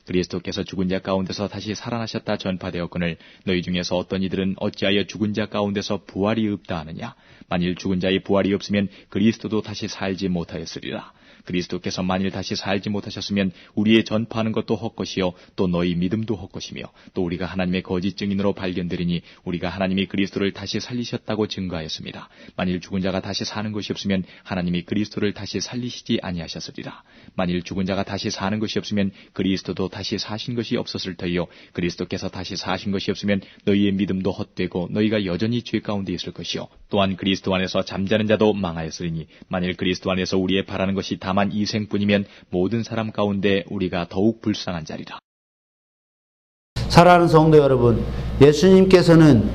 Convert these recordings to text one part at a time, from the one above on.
그리스도께서 죽은 자 가운데서 다시 살아나셨다 전파되었거늘 너희 중에서 어떤 이들은 어찌하여 죽은 자 가운데서 부활이 없다 하느냐. 만일 죽은 자의 부활이 없으면 그리스도도 다시 살지 못하였으리라. 그리스도께서 만일 다시 살지 못하셨으면 우리의 전파하는 것도 헛것이요 또 너희 믿음도 헛것이며 또 우리가 하나님의 거짓 증인으로 발견되리니 우리가 하나님이 그리스도를 다시 살리셨다고 증거하였습니다. 만일 죽은 자가 다시 사는 것이 없으면 하나님이 그리스도를 다시 살리시지 아니하셨으리라. 만일 죽은 자가 다시 사는 것이 없으면 그리스도도 다시 사신 것이 없었을 터이요 그리스도께서 다시 사신 것이 없으면 너희의 믿음도 헛되고 너희가 여전히 죄 가운데 있을 것이요 또한 그리스도 안에서 잠자는 자도 망하였으리니 만일 그리스도 안에서 우리의 바라는 것이 다만 이 생뿐이면 모든 사람 가운데 우리가 더욱 불쌍한 자리라. 사랑하는 성도 여러분, 예수님께서는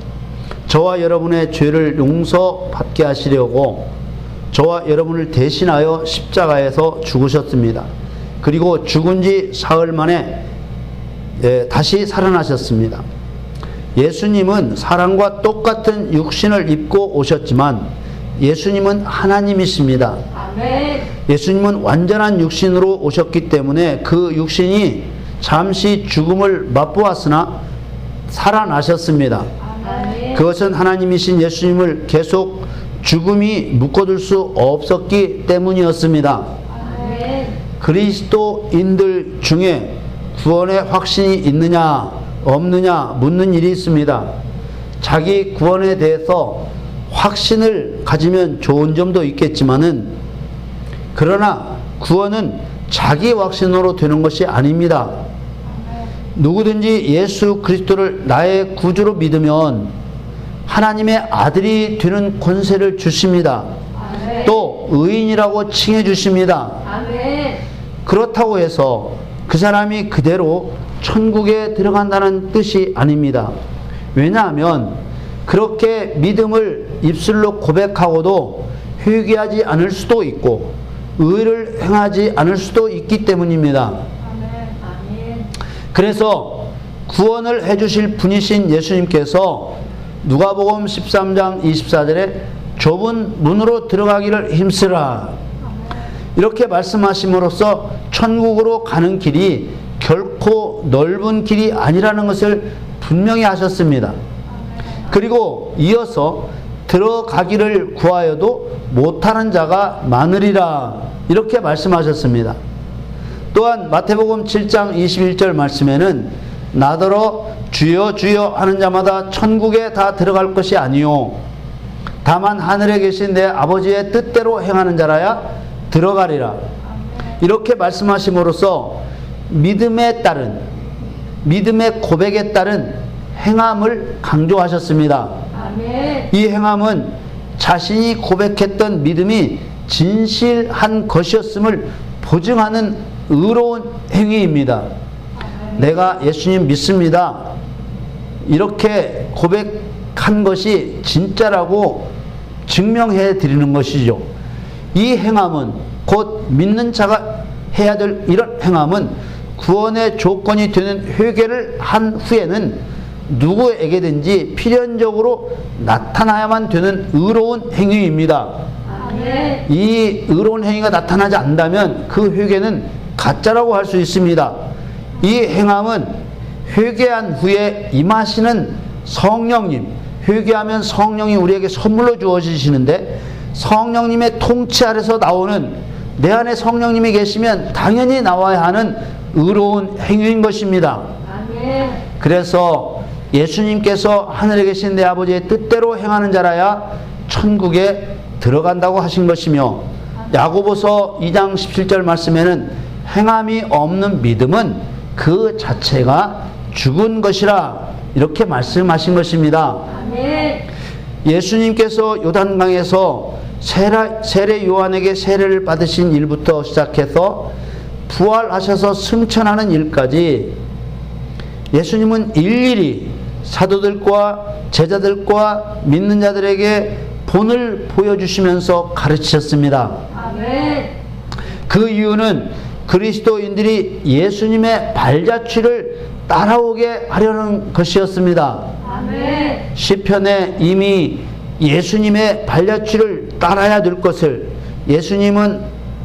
저와 여러분의 죄를 용서받게 하시려고 저와 여러분을 대신하여 십자가에서 죽으셨습니다. 그리고 죽은 지 사흘 만에 다시 살아나셨습니다. 예수님은 사람과 똑같은 육신을 입고 오셨지만 예수님은 하나님이십니다. 아멘. 예수님은 완전한 육신으로 오셨기 때문에 그 육신이 잠시 죽음을 맛보았으나 살아나셨습니다. 아멘. 그것은 하나님이신 예수님을 계속 죽음이 묶어둘 수 없었기 때문이었습니다. 아멘. 그리스도인들 중에 구원의 확신이 있느냐 없느냐 묻는 일이 있습니다. 자기 구원에 대해서 확신을 가지면 좋은 점도 있겠지만은 그러나 구원은 자기 확신으로 되는 것이 아닙니다. 누구든지 예수 그리스도를 나의 구주로 믿으면 하나님의 아들이 되는 권세를 주십니다. 아멘. 또 의인이라고 칭해 주십니다. 아멘. 그렇다고 해서 그 사람이 그대로 천국에 들어간다는 뜻이 아닙니다. 왜냐하면 그렇게 믿음을 입술로 고백하고도 회개하지 않을 수도 있고 의를 행하지 않을 수도 있기 때문입니다. 아멘. 그래서 구원을 해주실 분이신 예수님께서 누가복음 13장 24절에 좁은 문으로 들어가기를 힘쓰라 이렇게 말씀하심으로써 천국으로 가는 길이 결코 넓은 길이 아니라는 것을 분명히 하셨습니다. 그리고 이어서 들어가기를 구하여도 못하는 자가 많으리라 이렇게 말씀하셨습니다. 또한 마태복음 7장 21절 말씀에는 나더러 주여 주여 하는 자마다 천국에 다 들어갈 것이 아니요 다만 하늘에 계신 내 아버지의 뜻대로 행하는 자라야 들어가리라 이렇게 말씀하심으로써 믿음에 따른 믿음의 고백에 따른 행함을 강조하셨습니다. 아멘. 이 행함은 자신이 고백했던 믿음이 진실한 것이었음을 보증하는 의로운 행위입니다. 내가 예수님 믿습니다. 이렇게 고백한 것이 진짜라고 증명해 드리는 것이죠. 이 행함은 곧 믿는 자가 해야 될 이런 행함은 구원의 조건이 되는 회개를 한 후에는 누구에게든지 필연적으로 나타나야만 되는 의로운 행위입니다. 아멘. 이 의로운 행위가 나타나지 않는다면 그 회개는 가짜라고 할 수 있습니다. 이 행함은 회개한 후에 임하시는 성령님, 회개하면 성령이 우리에게 선물로 주어지시는데 성령님의 통치 아래서 나오는 내 안에 성령님이 계시면 당연히 나와야 하는 의로운 행위인 것입니다. 아멘. 그래서 예수님께서 하늘에 계신 내 아버지의 뜻대로 행하는 자라야 천국에 들어간다고 하신 것이며 야고보서 2장 17절 말씀에는 행함이 없는 믿음은 그 자체가 죽은 것이라 이렇게 말씀하신 것입니다. 아멘. 예수님께서 요단강에서 세례 요한에게 세례를 받으신 일부터 시작해서 부활하셔서 승천하는 일까지 예수님은 일일이 사도들과 제자들과 믿는 자들에게 본을 보여주시면서 가르치셨습니다. 아멘. 그 이유는 그리스도인들이 예수님의 발자취를 따라오게 하려는 것이었습니다. 아멘. 시편에 이미 예수님의 발자취를 따라야 될 것을 예수님은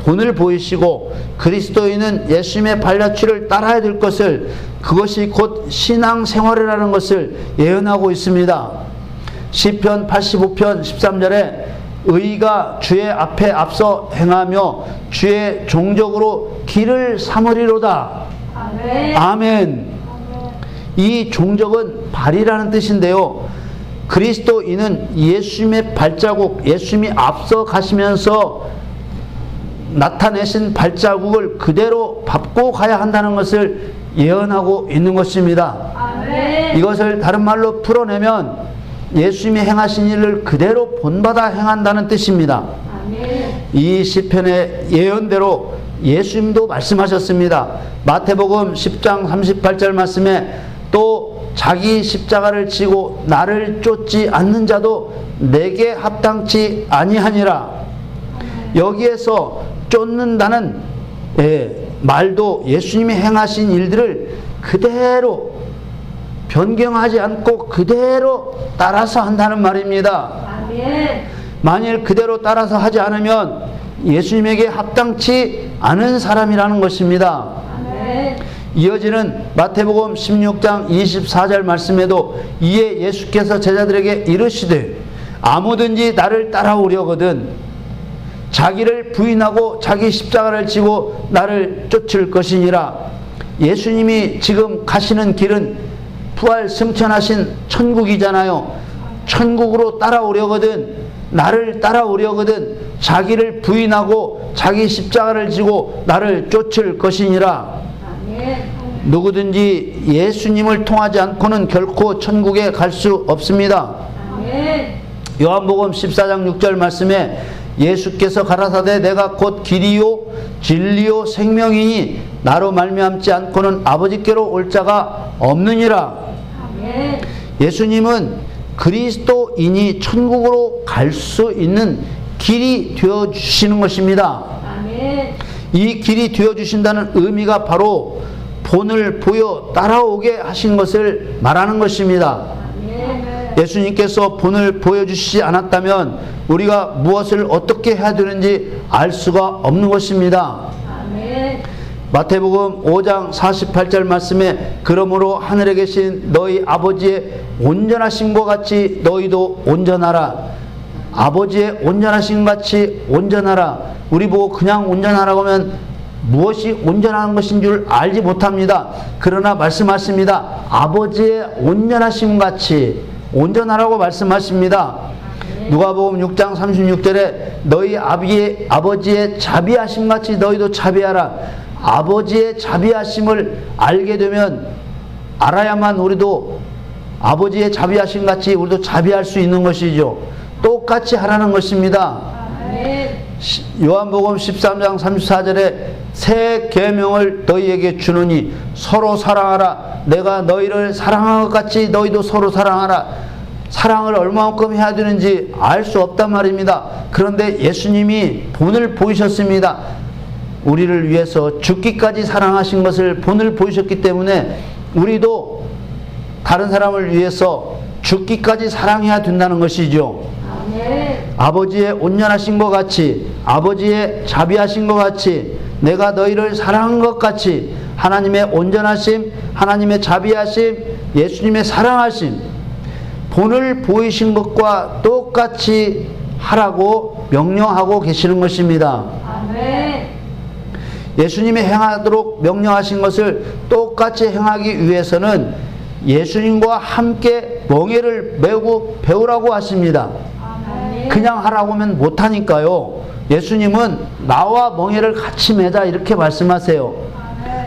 본을 보이시고 그리스도인은 예수님의 발자취를 따라야 될 것을, 그것이 곧 신앙생활이라는 것을 예언하고 있습니다. 시편 85편 13절에 의가 주의 앞에 앞서 행하며 주의 종적으로 길을 삼으리로다. 아멘. 아멘. 이 종적은 발이라는 뜻인데요. 그리스도인은 예수님의 발자국, 예수님이 앞서 가시면서 나타내신 발자국을 그대로 밟고 가야 한다는 것을 예언하고 있는 것입니다. 아멘. 이것을 다른 말로 풀어내면 예수님이 행하신 일을 그대로 본받아 행한다는 뜻입니다. 아멘. 이 시편의 예언대로 예수님도 말씀하셨습니다. 마태복음 10장 38절 말씀에 또 자기 십자가를 지고 나를 쫓지 않는 자도 내게 합당치 아니하니라. 여기에서 쫓는다는 말도 예수님이 행하신 일들을 그대로 변경하지 않고 그대로 따라서 한다는 말입니다. 아멘. 만일 그대로 따라서 하지 않으면 예수님에게 합당치 않은 사람이라는 것입니다. 아멘. 이어지는 마태복음 16장 24절 말씀에도 이에 예수께서 제자들에게 이르시되 아무든지 나를 따라오려거든 자기를 부인하고 자기 십자가를 지고 나를 쫓을 것이니라. 예수님이 지금 가시는 길은 부활 승천하신 천국이잖아요. 천국으로 따라오려거든, 나를 따라오려거든 자기를 부인하고 자기 십자가를 지고 나를 쫓을 것이니라. 아멘. 누구든지 예수님을 통하지 않고는 결코 천국에 갈 수 없습니다. 아멘. 요한복음 14장 6절 말씀에 예수께서 가라사대 내가 곧 길이요 진리요 생명이니 나로 말미암지 않고는 아버지께로 올 자가 없느니라. 아멘. 예수님은 그리스도인이 천국으로 갈 수 있는 길이 되어주시는 것입니다. 아멘. 이 길이 되어주신다는 의미가 바로 본을 보여 따라오게 하신 것을 말하는 것입니다. 아멘. 예수님께서 본을 보여주시지 않았다면 우리가 무엇을 어떻게 해야 되는지 알 수가 없는 것입니다. 아멘. 마태복음 5장 48절 말씀에 그러므로 하늘에 계신 너희 아버지의 온전하심과 같이 너희도 온전하라. 아버지의 온전하심 같이 온전하라. 우리 보고 그냥 온전하라고 하면 무엇이 온전한 것인 줄 알지 못합니다. 그러나 말씀하십니다. 아버지의 온전하심 같이 온전하라고 말씀하십니다. 누가복음 6장 36절에 너희 아버지의 자비하심 같이 너희도 자비하라. 아버지의 자비하심을 알게 되면 알아야만 우리도 아버지의 자비하심 같이 우리도 자비할 수 있는 것이죠. 똑같이 하라는 것입니다. 아멘. 요한복음 13장 34절에 새 계명을 너희에게 주노니 서로 사랑하라. 내가 너희를 사랑한 것 같이 너희도 서로 사랑하라. 사랑을 얼마만큼 해야 되는지 알 수 없단 말입니다. 그런데 예수님이 본을 보이셨습니다. 우리를 위해서 죽기까지 사랑하신 것을 본을 보이셨기 때문에 우리도 다른 사람을 위해서 죽기까지 사랑해야 된다는 것이죠. 아멘. 아버지의 온전하신 것 같이 아버지의 자비하신 것 같이 내가 너희를 사랑한 것 같이 하나님의 온전하심, 하나님의 자비하심, 예수님의 사랑하심, 본을 보이신 것과 똑같이 하라고 명령하고 계시는 것입니다. 아멘. 예수님이 행하도록 명령하신 것을 똑같이 행하기 위해서는 예수님과 함께 멍에를 메고 배우라고 하십니다. 아멘. 그냥 하라고 하면 못하니까요. 예수님은 나와 멍에를 같이 매자 이렇게 말씀하세요.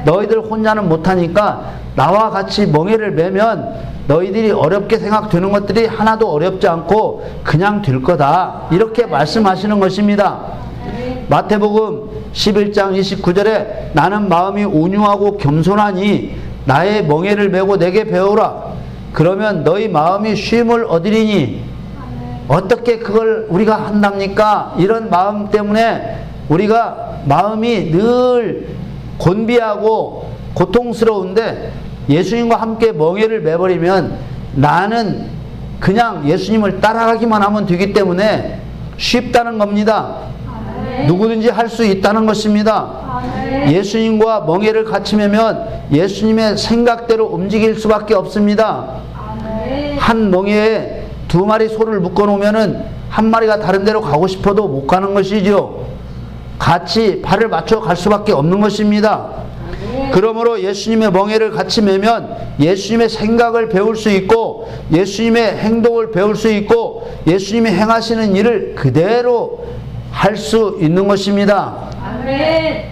너희들 혼자는 못하니까 나와 같이 멍에를 매면 너희들이 어렵게 생각되는 것들이 하나도 어렵지 않고 그냥 될 거다. 이렇게 말씀하시는 것입니다. 마태복음 11장 29절에 나는 마음이 온유하고 겸손하니 나의 멍에를 메고 내게 배우라. 그러면 너희 마음이 쉼을 얻으리니. 어떻게 그걸 우리가 한답니까? 이런 마음 때문에 우리가 마음이 늘 곤비하고 고통스러운데 예수님과 함께 멍에를 매버리면 나는 그냥 예수님을 따라가기만 하면 되기 때문에 쉽다는 겁니다. 누구든지 할 수 있다는 것입니다. 아멘. 예수님과 멍에를 같이 매면 예수님의 생각대로 움직일 수밖에 없습니다. 아멘. 한 멍에에 두 마리 소를 묶어 놓으면은 한 마리가 다른 데로 가고 싶어도 못 가는 것이죠. 같이 발을 맞춰 갈 수밖에 없는 것입니다. 그러므로 예수님의 멍에를 같이 매면 예수님의 생각을 배울 수 있고 예수님의 행동을 배울 수 있고 예수님이 행하시는 일을 그대로 할 수 있는 것입니다. 아멘.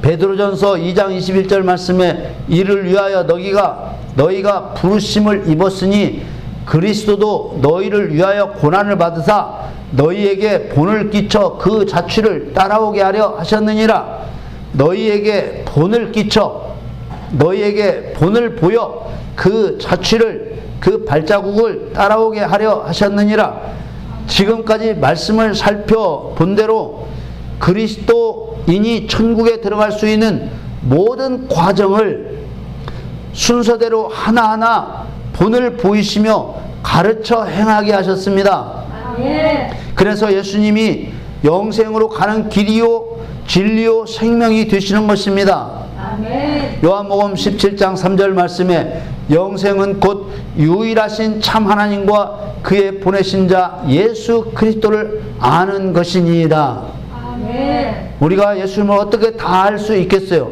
베드로전서 2장 21절 말씀에 이를 위하여 너희가 부르심을 입었으니 그리스도도 너희를 위하여 고난을 받으사 너희에게 본을 끼쳐 그 자취를 따라오게 하려 하셨느니라. 너희에게 본을 끼쳐 너희에게 본을 보여 그 자취를 그 발자국을 따라오게 하려 하셨느니라. 지금까지 말씀을 살펴본 대로 그리스도인이 천국에 들어갈 수 있는 모든 과정을 순서대로 하나하나 본을 보이시며 가르쳐 행하게 하셨습니다. 아멘. 그래서 예수님이 영생으로 가는 길이요 진리요 생명이 되시는 것입니다. 아멘. 요한복음 17장 3절 말씀에 영생은 곧 유일하신 참 하나님과 그의 보내신 자 예수 그리스도를 아는 것이니이다. 아멘. 우리가 예수님을 어떻게 다 알 수 있겠어요?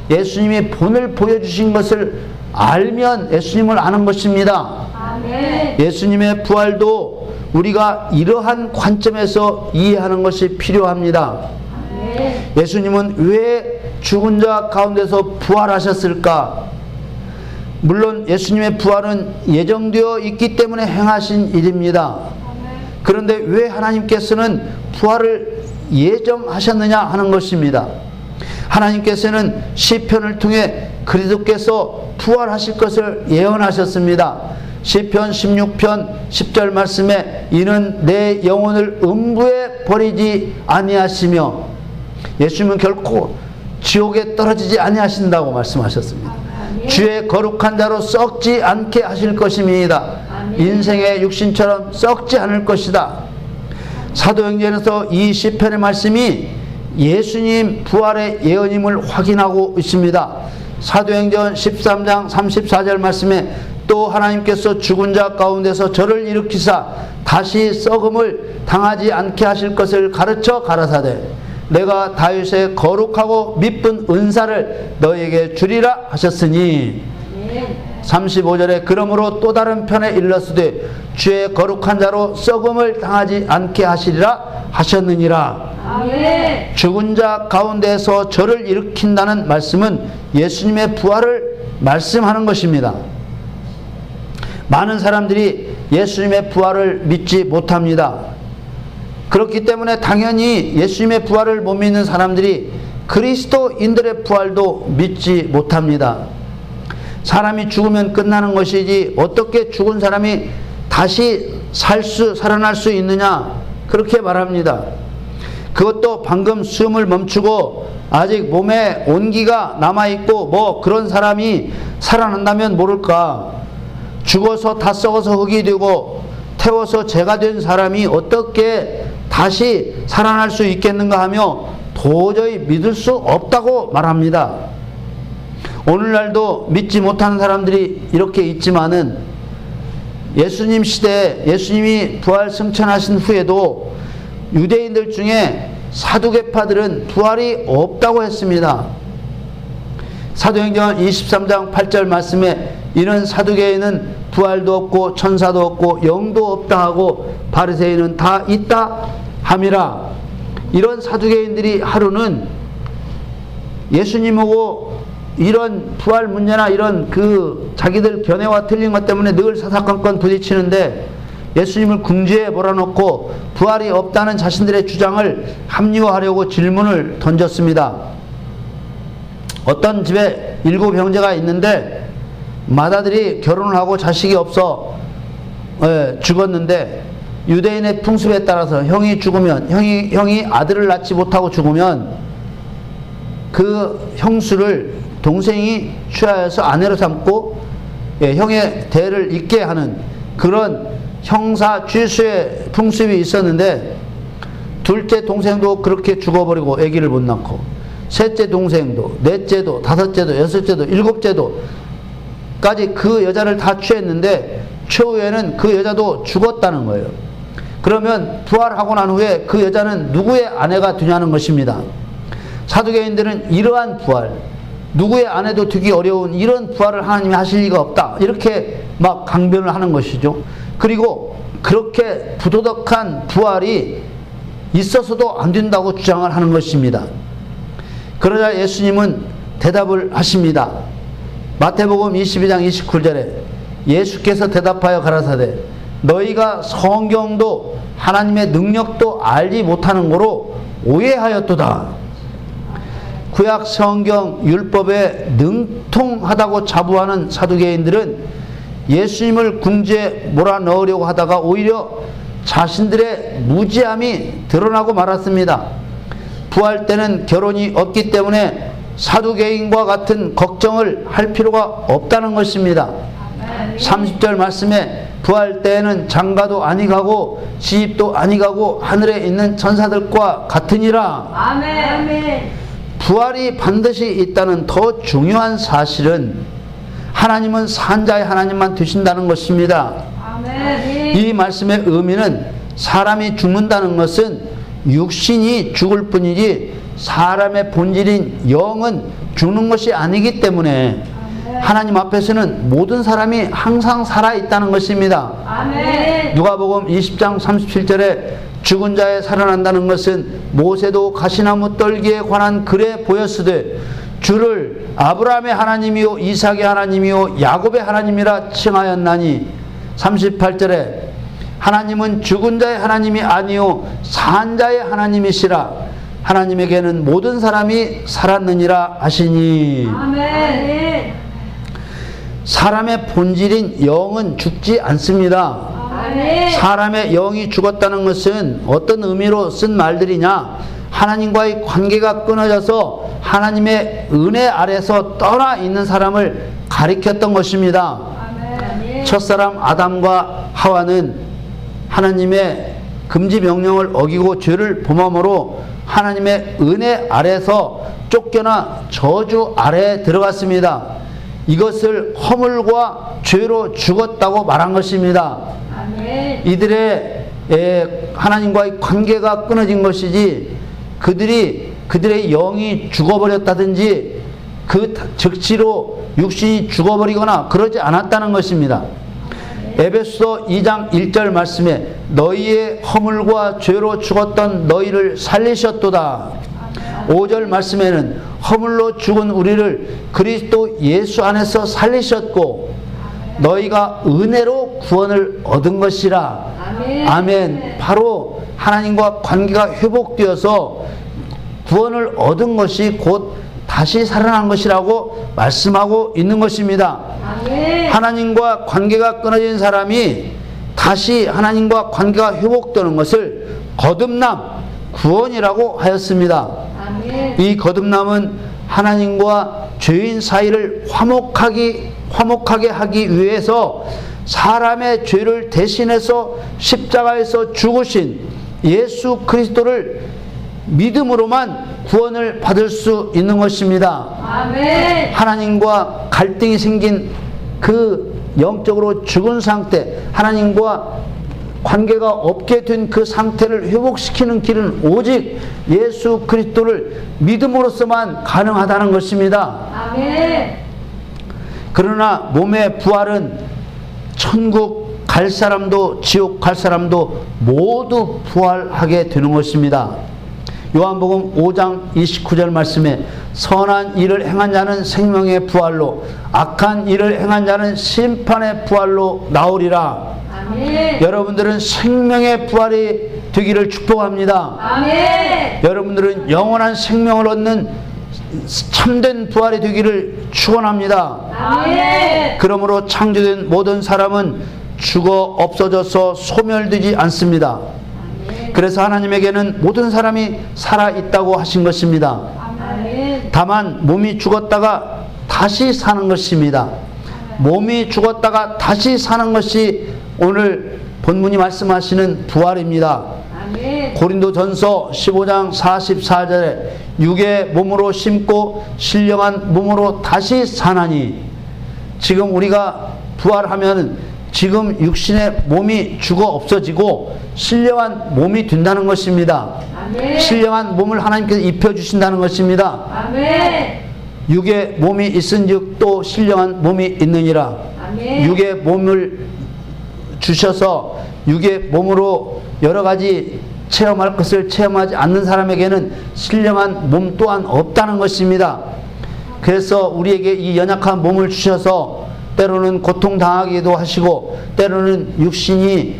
예수님이 본을 보여주신 것을 알면 예수님을 아는 것입니다. 아멘. 예수님의 부활도 우리가 이러한 관점에서 이해하는 것이 필요합니다. 아멘. 예수님은 왜 죽은 자 가운데서 부활하셨을까? 물론 예수님의 부활은 예정되어 있기 때문에 행하신 일입니다. 그런데 왜 하나님께서는 부활을 예정하셨느냐 하는 것입니다. 하나님께서는 시편을 통해 그리스도께서 부활하실 것을 예언하셨습니다. 시편 16편 10절 말씀에 이는 내 영혼을 음부에 버리지 아니하시며 예수님은 결코 지옥에 떨어지지 아니하신다고 말씀하셨습니다. 아멘. 주의 거룩한 자로 썩지 않게 하실 것입니다. 아멘. 인생의 육신처럼 썩지 않을 것이다. 사도행전에서 이 시편의 말씀이 예수님 부활의 예언임을 확인하고 있습니다. 사도행전 13장 34절 말씀에 또 하나님께서 죽은 자 가운데서 저를 일으키사 다시 썩음을 당하지 않게 하실 것을 가르쳐 가라사대 내가 다윗의 거룩하고 미쁜 은사를 너에게 주리라 하셨으니 35절에 그러므로 또 다른 편에 일렀으되 주의 거룩한 자로 썩음을 당하지 않게 하시리라 하셨느니라. 아멘. 죽은 자 가운데서 저를 일으킨다는 말씀은 예수님의 부활을 말씀하는 것입니다. 많은 사람들이 예수님의 부활을 믿지 못합니다. 그렇기 때문에 당연히 예수님의 부활을 못 믿는 사람들이 그리스도인들의 부활도 믿지 못합니다. 사람이 죽으면 끝나는 것이지 어떻게 죽은 사람이 다시 살아날 수 있느냐 그렇게 말합니다. 그것도 방금 숨을 멈추고 아직 몸에 온기가 남아있고 뭐 그런 사람이 살아난다면 모를까. 죽어서 다 썩어서 흙이 되고 태워서 재가 된 사람이 어떻게 다시 살아날 수 있겠는가 하며 도저히 믿을 수 없다고 말합니다. 오늘날도 믿지 못하는 사람들이 이렇게 있지만은 예수님 시대에 예수님이 부활 승천하신 후에도 유대인들 중에 사두개파들은 부활이 없다고 했습니다. 사도행전 23장 8절 말씀에 이는 사두개인은 부활도 없고 천사도 없고 영도 없다 하고 바리새인은 다 있다 함이라. 이런 사두개인들이 하루는 예수님하고 이런 부활 문제나 이런 그 자기들 견해와 틀린 것 때문에 늘 사사건건 부딪히는데 예수님을 궁지에 몰아넣고 부활이 없다는 자신들의 주장을 합리화하려고 질문을 던졌습니다. 어떤 집에 7 형제가 있는데 맏아들이 결혼을 하고 자식이 없어 죽었는데 유대인의 풍습에 따라서 형이 죽으면 형이 아들을 낳지 못하고 죽으면 그 형수를 동생이 취하여서 아내로 삼고 형의 대를 잇게 하는 그런 형사 취수의 풍습이 있었는데 둘째 동생도 그렇게 죽어버리고 아기를 못 낳고, 셋째 동생도, 넷째도, 다섯째도, 여섯째도, 일곱째도까지 그 여자를 다 취했는데 최후에는 그 여자도 죽었다는 거예요. 그러면 부활하고 난 후에 그 여자는 누구의 아내가 되냐는 것입니다. 사두개인들은 이러한 부활, 누구의 아내도 되기 어려운 이런 부활을 하나님이 하실 리가 없다, 이렇게 막 강변을 하는 것이죠. 그리고 그렇게 부도덕한 부활이 있어서도 안 된다고 주장을 하는 것입니다. 그러자 예수님은 대답을 하십니다. 마태복음 22장 29절에 예수께서 대답하여 가라사대 너희가 성경도 하나님의 능력도 알지 못하는 거로 오해하였도다. 구약 성경 율법에 능통하다고 자부하는 사두개인들은 예수님을 궁지에 몰아넣으려고 하다가 오히려 자신들의 무지함이 드러나고 말았습니다. 부활 때는 결혼이 없기 때문에 사두개인과 같은 걱정을 할 필요가 없다는 것입니다. 30절 말씀에 부활 때에는 장가도 아니 가고 시집도 아니 가고 하늘에 있는 천사들과 같으니라. 아멘. 부활이 반드시 있다는 더 중요한 사실은 하나님은 산자의 하나님만 되신다는 것입니다. 아멘. 이 말씀의 의미는 사람이 죽는다는 것은 육신이 죽을 뿐이지 사람의 본질인 영은 죽는 것이 아니기 때문에 하나님 앞에서는 모든 사람이 항상 살아있다는 것입니다. 아멘. 누가복음 20장 37절에 죽은 자에 살아난다는 것은 모세도 가시나무 떨기에 관한 글에 보였으되 주를 아브라함의 하나님이요 이삭의 하나님이요 야곱의 하나님이라 칭하였나니 38절에 하나님은 죽은 자의 하나님이 아니요 산 자의 하나님이시라 하나님에게는 모든 사람이 살았느니라 하시니. 아멘. 사람의 본질인 영은 죽지 않습니다. 아멘. 사람의 영이 죽었다는 것은 어떤 의미로 쓴 말들이냐? 하나님과의 관계가 끊어져서 하나님의 은혜 아래서 떠나 있는 사람을 가리켰던 것입니다. 아멘. 첫사람 아담과 하와는 하나님의 금지 명령을 어기고 죄를 범함으로 하나님의 은혜 아래서 쫓겨나 저주 아래에 들어갔습니다. 이것을 허물과 죄로 죽었다고 말한 것입니다. 아멘. 이들의 하나님과의 관계가 끊어진 것이지 그들의 영이 죽어버렸다든지 그 즉시로 육신이 죽어버리거나 그러지 않았다는 것입니다. 에베소서 2장 1절 말씀에 너희의 허물과 죄로 죽었던 너희를 살리셨도다. 5절 말씀에는 허물로 죽은 우리를 그리스도 예수 안에서 살리셨고 너희가 은혜로 구원을 얻은 것이라. 아멘. 아멘. 바로 하나님과 관계가 회복되어서 구원을 얻은 것이 곧 다시 살아난 것이라고 말씀하고 있는 것입니다. 아멘. 하나님과 관계가 끊어진 사람이 다시 하나님과 관계가 회복되는 것을 거듭남, 구원이라고 하였습니다. 아멘. 이 거듭남은 하나님과 죄인 사이를 화목하게 하기 위해서 사람의 죄를 대신해서 십자가에서 죽으신 예수 그리스도를 믿음으로만 구원을 받을 수 있는 것입니다. 아멘. 하나님과 갈등이 생긴 그 영적으로 죽은 상태, 하나님과 관계가 없게 된 그 상태를 회복시키는 길은 오직 예수 그리스도를 믿음으로서만 가능하다는 것입니다. 아멘. 그러나 몸의 부활은 천국 갈 사람도 지옥 갈 사람도 모두 부활하게 되는 것입니다. 요한복음 5장 29절 말씀에 선한 일을 행한 자는 생명의 부활로 악한 일을 행한 자는 심판의 부활로 나오리라. 아멘. 여러분들은 생명의 부활이 되기를 축복합니다. 아멘. 여러분들은 영원한 생명을 얻는 참된 부활이 되기를 축원합니다. 아멘. 그러므로 창조된 모든 사람은 죽어 없어져서 소멸되지 않습니다. 그래서 하나님에게는 모든 사람이 살아있다고 하신 것입니다. 아멘. 다만 몸이 죽었다가 다시 사는 것입니다. 몸이 죽었다가 다시 사는 것이 오늘 본문이 말씀하시는 부활입니다. 아멘. 고린도전서 15장 44절에 육의 몸으로 심고 신령한 몸으로 다시 사나니, 지금 우리가 부활하면 지금 육신의 몸이 죽어 없어지고 신령한 몸이 된다는 것입니다. 아멘. 신령한 몸을 하나님께서 입혀주신다는 것입니다. 아멘. 육의 몸이 있은즉 또 신령한 몸이 있느니라. 아멘. 육의 몸을 주셔서 육의 몸으로 여러 가지 체험할 것을 체험하지 않는 사람에게는 신령한 몸 또한 없다는 것입니다. 그래서 우리에게 이 연약한 몸을 주셔서 때로는 고통당하기도 하시고 때로는 육신이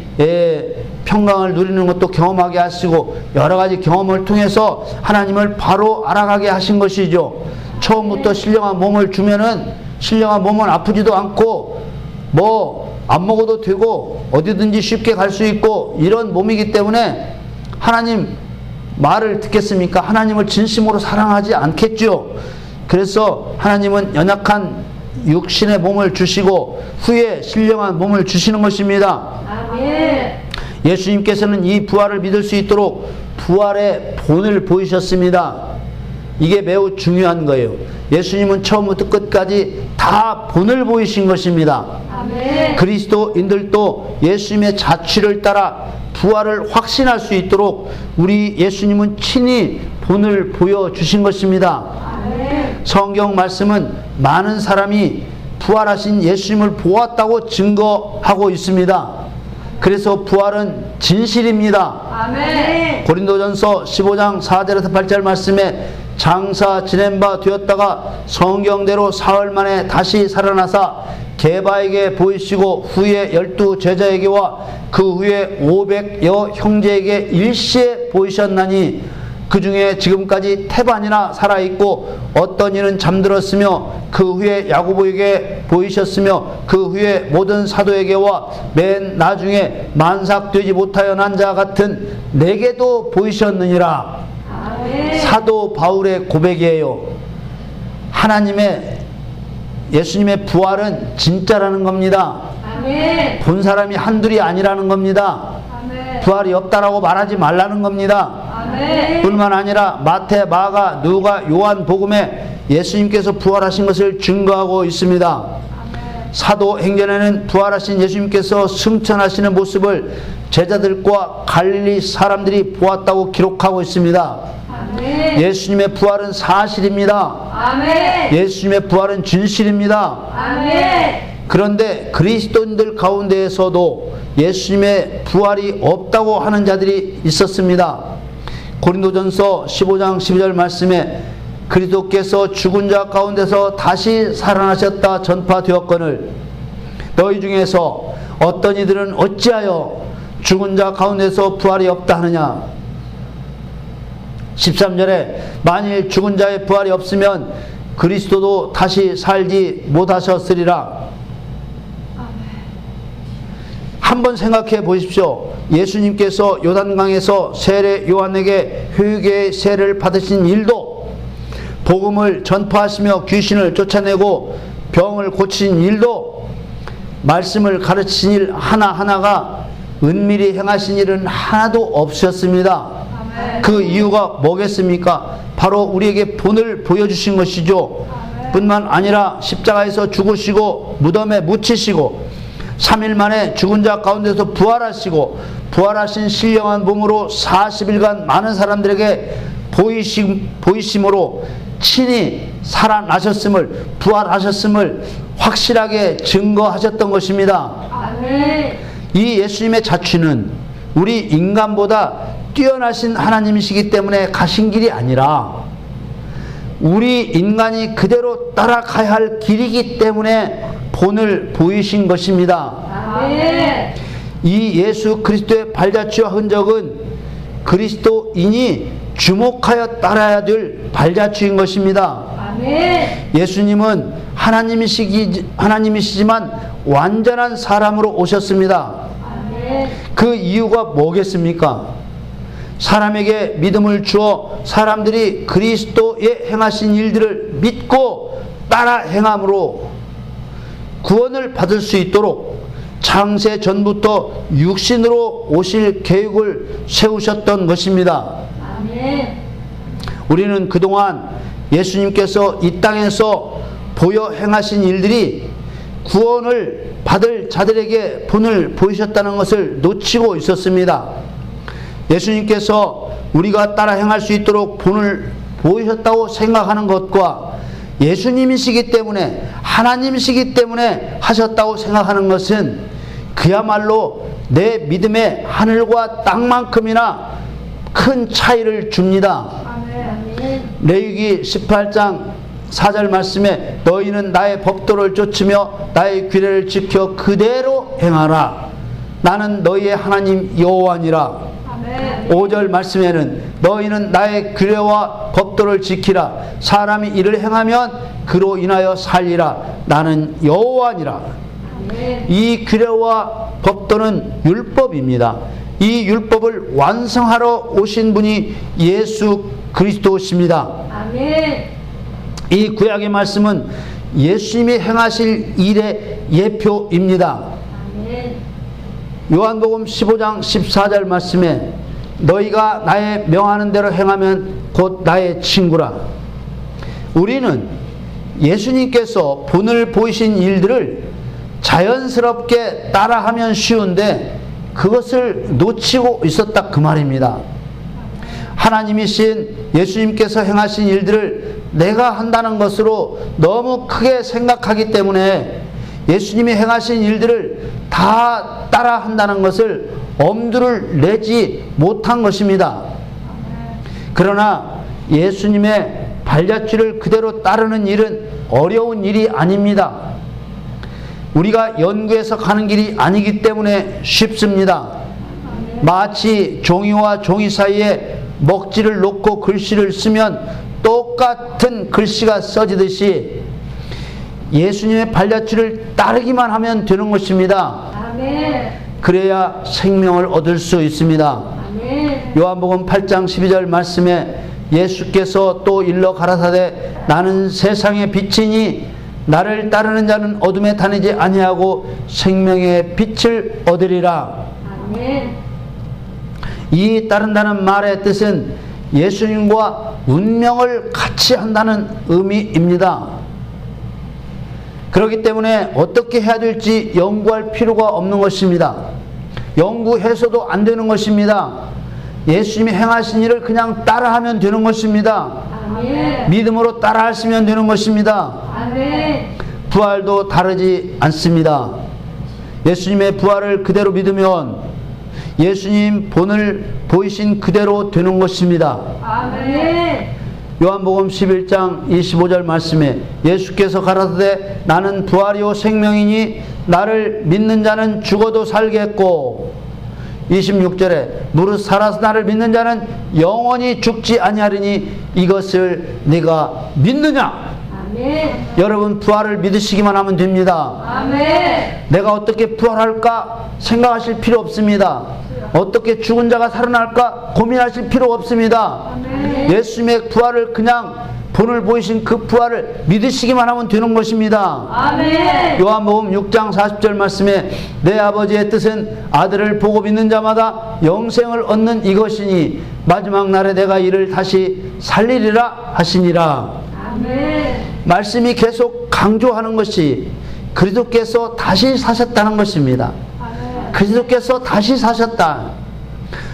평강을 누리는 것도 경험하게 하시고 여러 가지 경험을 통해서 하나님을 바로 알아가게 하신 것이죠. 처음부터 신령한 몸을 주면은 신령한 몸은 아프지도 않고 뭐 안 먹어도 되고 어디든지 쉽게 갈 수 있고 이런 몸이기 때문에 하나님 말을 듣겠습니까? 하나님을 진심으로 사랑하지 않겠죠. 그래서 하나님은 연약한 육신의 몸을 주시고 후에 신령한 몸을 주시는 것입니다. 아멘. 예수님께서는 이 부활을 믿을 수 있도록 부활의 본을 보이셨습니다. 이게 매우 중요한 거예요. 예수님은 처음부터 끝까지 다 본을 보이신 것입니다. 아멘. 그리스도인들도 예수님의 자취를 따라 부활을 확신할 수 있도록 우리 예수님은 친히 본을 보여주신 것입니다. 아멘. 성경 말씀은 많은 사람이 부활하신 예수님을 보았다고 증거하고 있습니다. 그래서 부활은 진실입니다. 아멘. 고린도전서 15장 4절에서 8절 말씀에 장사 지낸 바 되었다가 성경대로 사흘 만에 다시 살아나사 게바에게 보이시고 후에 12 제자에게와 그 후에 500여 형제에게 일시에 보이셨나니 그 중에 지금까지 태반이나 살아있고 어떤 이는 잠들었으며 그 후에 야고보에게 보이셨으며 그 후에 모든 사도에게와 맨 나중에 만삭되지 못하여 난 자 같은 내게도 보이셨느니라. 아멘. 사도 바울의 고백이에요. 하나님의 예수님의 부활은 진짜라는 겁니다. 아멘. 본 사람이 한둘이 아니라는 겁니다. 아멘. 부활이 없다라고 말하지 말라는 겁니다. 아멘. 뿐만 아니라 마태, 마가, 누가, 요한 복음에 예수님께서 부활하신 것을 증거하고 있습니다. 사도행전에는 부활하신 예수님께서 승천하시는 모습을 제자들과 갈릴리 사람들이 보았다고 기록하고 있습니다. 아멘. 예수님의 부활은 사실입니다. 아멘. 예수님의 부활은 진실입니다. 아멘. 그런데 그리스도인들 가운데에서도 예수님의 부활이 없다고 하는 자들이 있었습니다. 고린도전서 15장 12절 말씀에 그리스도께서 죽은 자 가운데서 다시 살아나셨다 전파되었거늘 너희 중에서 어떤 이들은 어찌하여 죽은 자 가운데서 부활이 없다 하느냐. 13절에 만일 죽은 자의 부활이 없으면 그리스도도 다시 살지 못하셨으리라. 한번 생각해 보십시오. 예수님께서 요단강에서 세례 요한에게 회개의 세례를 받으신 일도 복음을 전파하시며 귀신을 쫓아내고 병을 고친 일도 말씀을 가르치신 일 하나하나가 은밀히 행하신 일은 하나도 없으셨습니다. 그 이유가 뭐겠습니까? 바로 우리에게 본을 보여주신 것이죠. 뿐만 아니라 십자가에서 죽으시고 무덤에 묻히시고 3일 만에 죽은 자 가운데서 부활하시고 부활하신 신령한 몸으로 40일간 많은 사람들에게 보이심으로 친히 살아나셨음을 부활하셨음을 확실하게 증거하셨던 것입니다. 아멘. 이 예수님의 자취는 우리 인간보다 뛰어나신 하나님이시기 때문에 가신 길이 아니라 우리 인간이 그대로 따라가야 할 길이기 때문에 본을 보이신 것입니다. 아멘. 이 예수 그리스도의 발자취와 흔적은 그리스도인이 주목하여 따라야 될 발자취인 것입니다. 아멘. 예수님은 하나님이시지만 완전한 사람으로 오셨습니다. 아멘. 그 이유가 뭐겠습니까? 사람에게 믿음을 주어 사람들이 그리스도의 행하신 일들을 믿고 따라 행함으로 구원을 받을 수 있도록 창세 전부터 육신으로 오실 계획을 세우셨던 것입니다. 아멘. 우리는 그동안 예수님께서 이 땅에서 보여 행하신 일들이 구원을 받을 자들에게 본을 보이셨다는 것을 놓치고 있었습니다. 예수님께서 우리가 따라 행할 수 있도록 본을 보이셨다고 생각하는 것과 예수님이시기 때문에, 하나님이시기 때문에 하셨다고 생각하는 것은 그야말로 내 믿음의 하늘과 땅만큼이나 큰 차이를 줍니다. 아멘. 레위기 18장 4절 말씀에 너희는 나의 법도를 쫓으며 나의 규례를 지켜 그대로 행하라. 나는 너희의 하나님 여호와니라. 아멘. 5절 말씀에는 너희는 나의 규례와 법도를 지키라. 사람이 이를 행하면 그로 인하여 살리라. 나는 여호와니라. 아멘. 이 규례와 법도는 율법입니다. 이 율법을 완성하러 오신 분이 예수 그리스도십니다. 아멘. 이 구약의 말씀은 예수님이 행하실 일의 예표입니다. 아멘. 요한복음 15장 14절 말씀에 너희가 나의 명하는 대로 행하면 곧 나의 친구라. 우리는 예수님께서 본을 보이신 일들을 자연스럽게 따라하면 쉬운데 그것을 놓치고 있었다 그 말입니다. 하나님이신 예수님께서 행하신 일들을 내가 한다는 것으로 너무 크게 생각하기 때문에 예수님이 행하신 일들을 다 따라 한다는 것을 엄두를 내지 못한 것입니다. 그러나 예수님의 발자취를 그대로 따르는 일은 어려운 일이 아닙니다. 우리가 연구해서 가는 길이 아니기 때문에 쉽습니다. 마치 종이와 종이 사이에 먹지를 놓고 글씨를 쓰면 똑같은 글씨가 써지듯이 예수님의 발자취를 따르기만 하면 되는 것입니다. 아멘. 그래야 생명을 얻을 수 있습니다. 아멘. 요한복음 8장 12절 말씀에 예수께서 또 일러 가라사대 나는 세상의 빛이니 나를 따르는 자는 어둠에 다니지 아니하고 생명의 빛을 얻으리라. 아멘. 이 따른다는 말의 뜻은 예수님과 운명을 같이 한다는 의미입니다. 그렇기 때문에 어떻게 해야 될지 연구할 필요가 없는 것입니다. 연구해서도 안 되는 것입니다. 예수님이 행하신 일을 그냥 따라하면 되는 것입니다. 아멘. 믿음으로 따라하시면 되는 것입니다. 아멘. 부활도 다르지 않습니다. 예수님의 부활을 그대로 믿으면 예수님 본을 보이신 그대로 되는 것입니다. 아멘. 요한복음 11장 25절 말씀에 예수께서 가라사대 나는 부활이요 생명이니 나를 믿는 자는 죽어도 살겠고 26절에 무릇 살아서 나를 믿는 자는 영원히 죽지 아니하리니 이것을 네가 믿느냐? 아멘. 여러분 부활을 믿으시기만 하면 됩니다. 아멘. 내가 어떻게 부활할까 생각하실 필요 없습니다. 어떻게 죽은 자가 살아날까 고민하실 필요 없습니다. 아멘. 예수님의 부활을 그냥 본을 보이신 그 부활을 믿으시기만 하면 되는 것입니다. 아멘. 요한복음 6장 40절 말씀에 내 아버지의 뜻은 아들을 보고 믿는 자마다 영생을 얻는 이것이니 마지막 날에 내가 이를 다시 살리리라 하시니라. 아멘. 말씀이 계속 강조하는 것이 그리스도께서 다시 사셨다는 것입니다. 아멘. 그리스도께서 다시 사셨다.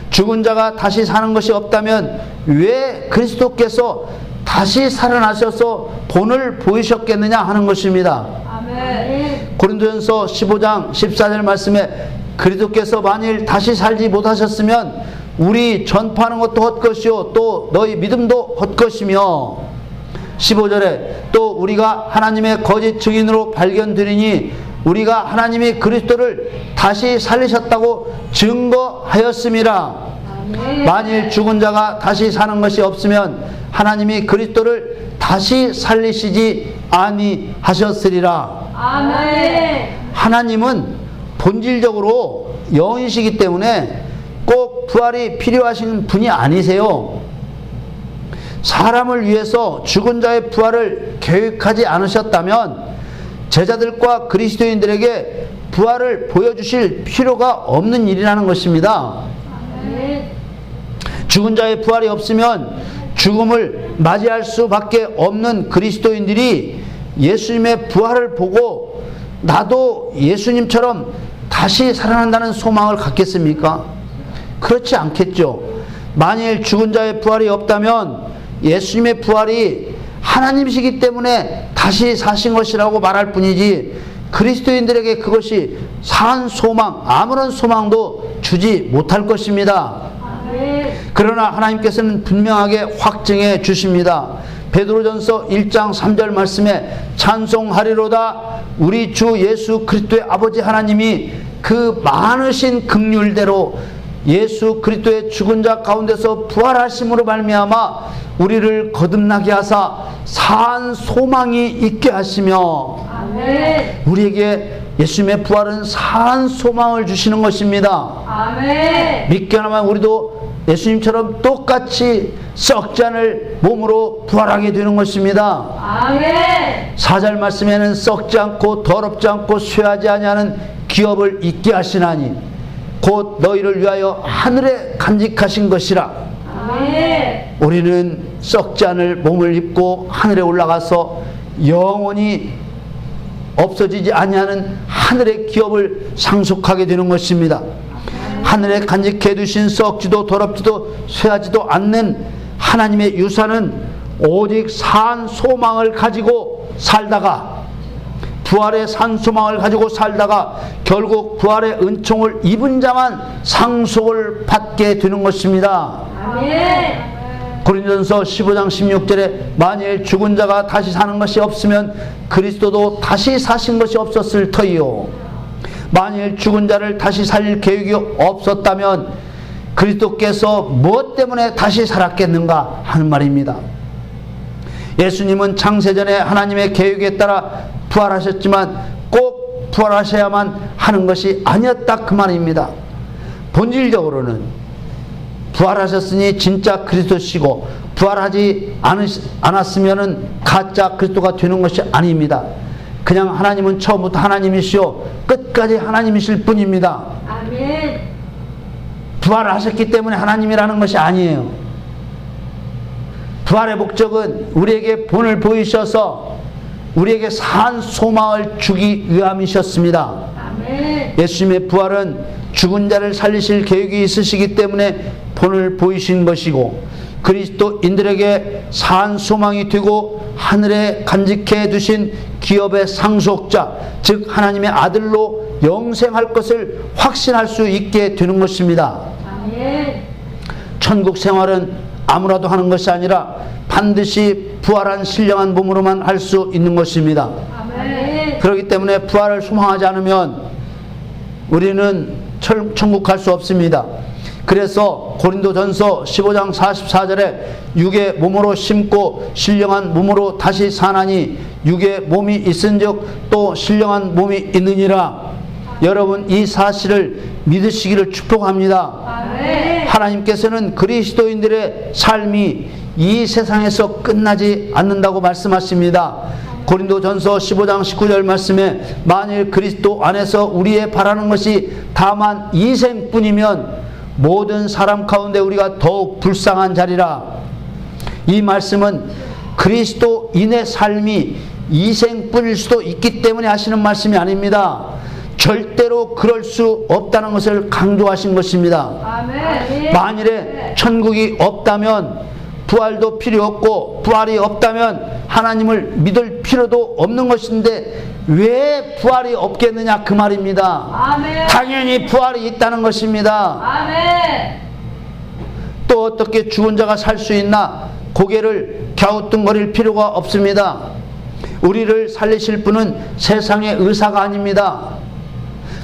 죽은 자가 다시 사는 것이 없다면 왜 그리스도께서 다시 살아나셔서 본을 보이셨겠느냐 하는 것입니다. 아멘. 고린도전서 15장 14절 말씀에 그리스도께서 만일 다시 살지 못하셨으면 우리 전파하는 것도 헛것이요 또 너희 믿음도 헛것이며 15절에 또 우리가 하나님의 거짓 증인으로 발견되리니 우리가 하나님이 그리스도를 다시 살리셨다고 증거하였음이라. 아멘. 만일 죽은 자가 다시 사는 것이 없으면 하나님이 그리스도를 다시 살리시지 아니하셨으리라. 아멘. 하나님은 본질적으로 영이시기 때문에 꼭 부활이 필요하신 분이 아니세요. 사람을 위해서 죽은 자의 부활을 계획하지 않으셨다면 제자들과 그리스도인들에게 부활을 보여주실 필요가 없는 일이라는 것입니다. 아멘. 죽은 자의 부활이 없으면 죽음을 맞이할 수밖에 없는 그리스도인들이 예수님의 부활을 보고 나도 예수님처럼 다시 살아난다는 소망을 갖겠습니까? 그렇지 않겠죠. 만일 죽은 자의 부활이 없다면 예수님의 부활이 하나님이시기 때문에 다시 사신 것이라고 말할 뿐이지 그리스도인들에게 그것이 산 소망, 아무런 소망도 주지 못할 것입니다. 아멘. 그러나 하나님께서는 분명하게 확증해 주십니다. 베드로전서 1장 3절 말씀에 찬송하리로다 우리 주 예수 그리스도의 아버지 하나님이 그 많으신 긍휼대로 예수 그리스도의 죽은 자 가운데서 부활하심으로 말미암아 우리를 거듭나게 하사 산 소망이 있게 하시며 아멘. 우리에게 예수님의 부활은 산 소망을 주시는 것입니다. 아멘. 믿겨나만 우리도 예수님처럼 똑같이 썩지 않을 몸으로 부활하게 되는 것입니다. 아멘. 4절 말씀에는 썩지 않고 더럽지 않고 쇠하지 아니하는 기업을 잊게 하시나니 곧 너희를 위하여 하늘에 간직하신 것이라. 아멘. 우리는 썩지 않을 몸을 입고 하늘에 올라가서 영원히 없어지지 아니하는 하늘의 기업을 상속하게 되는 것입니다. 하늘에 간직해 두신 썩지도 더럽지도 쇠하지도 않는 하나님의 유산은 오직 산 소망을 가지고 살다가 부활의 산 소망을 가지고 살다가 결국 부활의 은총을 입은 자만 상속을 받게 되는 것입니다. 아멘. 고린도전서 15장 16절에 만일 죽은 자가 다시 사는 것이 없으면 그리스도도 다시 사신 것이 없었을 터이요 만일 죽은 자를 다시 살릴 계획이 없었다면 그리스도께서 무엇 때문에 다시 살았겠는가 하는 말입니다. 예수님은 창세전에 하나님의 계획에 따라 부활하셨지만 꼭 부활하셔야만 하는 것이 아니었다 그 말입니다. 본질적으로는 부활하셨으니 진짜 그리스도시고 부활하지 않았으면 가짜 그리스도가 되는 것이 아닙니다. 그냥 하나님은 처음부터 하나님이시오 끝까지 하나님이실 뿐입니다. 아멘. 부활하셨기 때문에 하나님이라는 것이 아니에요. 부활의 목적은 우리에게 본을 보이셔서 우리에게 산 소망을 주기 위함이셨습니다. 아멘. 예수님의 부활은 죽은 자를 살리실 계획이 있으시기 때문에 본을 보이신 것이고 그리스도인들에게 산 소망이 되고 하늘에 간직해 두신 기업의 상속자 즉 하나님의 아들로 영생할 것을 확신할 수 있게 되는 것입니다. 아멘. 천국 생활은 아무라도 하는 것이 아니라 반드시 부활한 신령한 몸으로만 할 수 있는 것입니다. 아멘. 그렇기 때문에 부활을 소망하지 않으면 우리는 천국 갈 수 없습니다. 그래서 고린도전서 15장 44절에 육의 몸으로 심고 신령한 몸으로 다시 사나니 육의 몸이 있은즉 또 신령한 몸이 있느니라. 여러분 이 사실을 믿으시기를 축복합니다. 아멘. 하나님께서는 그리스도인들의 삶이 이 세상에서 끝나지 않는다고 말씀하십니다. 고린도전서 15장 19절 말씀에 만일 그리스도 안에서 우리의 바라는 것이 다만 이생뿐이면 모든 사람 가운데 우리가 더욱 불쌍한 자리라. 이 말씀은 그리스도인의 삶이 이생뿐일 수도 있기 때문에 하시는 말씀이 아닙니다. 절대로 그럴 수 없다는 것을 강조하신 것입니다. 아멘. 만일에 천국이 없다면 부활도 필요 없고 부활이 없다면 하나님을 믿을 필요도 없는 것인데 왜 부활이 없겠느냐 그 말입니다. 아멘. 당연히 부활이 있다는 것입니다. 아멘. 또 어떻게 죽은 자가 살 수 있나 고개를 갸우뚱거릴 필요가 없습니다. 우리를 살리실 분은 세상의 의사가 아닙니다.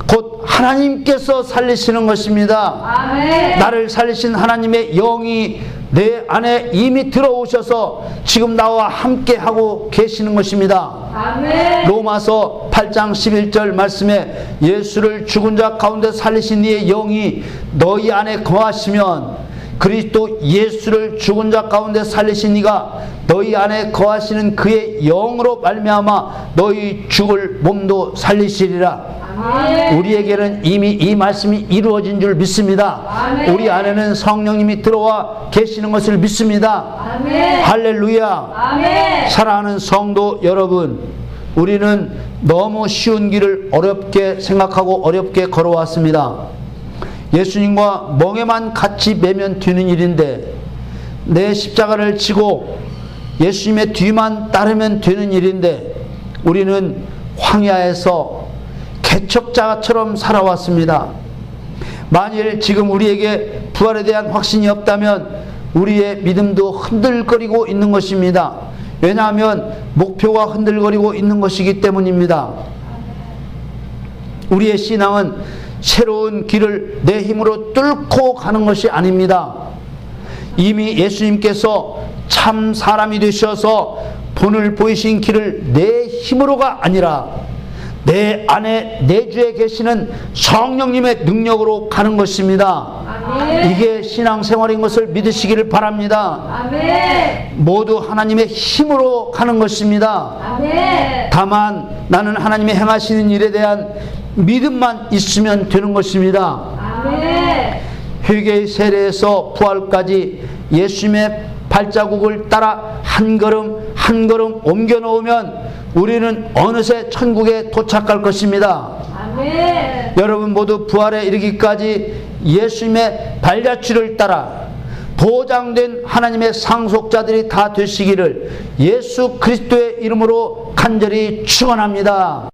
곧 하나님께서 살리시는 것입니다. 아멘. 나를 살리신 하나님의 영이 내 안에 이미 들어오셔서 지금 나와 함께 하고 계시는 것입니다. 아멘. 로마서 8장 11절 말씀에 예수를 죽은 자 가운데 살리신 이의 영이 너희 안에 거하시면 그리스도 예수를 죽은 자 가운데 살리신 이가 너희 안에 거하시는 그의 영으로 말미암아 너희 죽을 몸도 살리시리라. 아멘. 우리에게는 이미 이 말씀이 이루어진 줄 믿습니다. 아멘. 우리 안에는 성령님이 들어와 계시는 것을 믿습니다. 아멘. 할렐루야. 아멘. 사랑하는 성도 여러분, 우리는 너무 쉬운 길을 어렵게 생각하고 어렵게 걸어왔습니다. 예수님과 멍에만 같이 매면 되는 일인데, 내 십자가를 지고 예수님의 뒤만 따르면 되는 일인데, 우리는 황야에서 개척자처럼 살아왔습니다. 만일 지금 우리에게 부활에 대한 확신이 없다면 우리의 믿음도 흔들거리고 있는 것입니다. 왜냐하면 목표가 흔들거리고 있는 것이기 때문입니다. 우리의 신앙은 새로운 길을 내 힘으로 뚫고 가는 것이 아닙니다. 이미 예수님께서 참 사람이 되셔서 본을 보이신 길을 내 힘으로가 아니라 내 안에 내주에 계시는 성령님의 능력으로 가는 것입니다. 아멘. 이게 신앙생활인 것을 믿으시기를 바랍니다. 아멘. 모두 하나님의 힘으로 가는 것입니다. 아멘. 다만 나는 하나님이 행하시는 일에 대한 믿음만 있으면 되는 것입니다. 아멘. 회개의 세례에서 부활까지 예수님의 발자국을 따라 한 걸음 한 걸음 옮겨 놓으면 우리는 어느새 천국에 도착할 것입니다. 아멘. 여러분 모두 부활에 이르기까지 예수님의 발자취를 따라 보장된 하나님의 상속자들이 다 되시기를 예수 그리스도의 이름으로 간절히 축원합니다.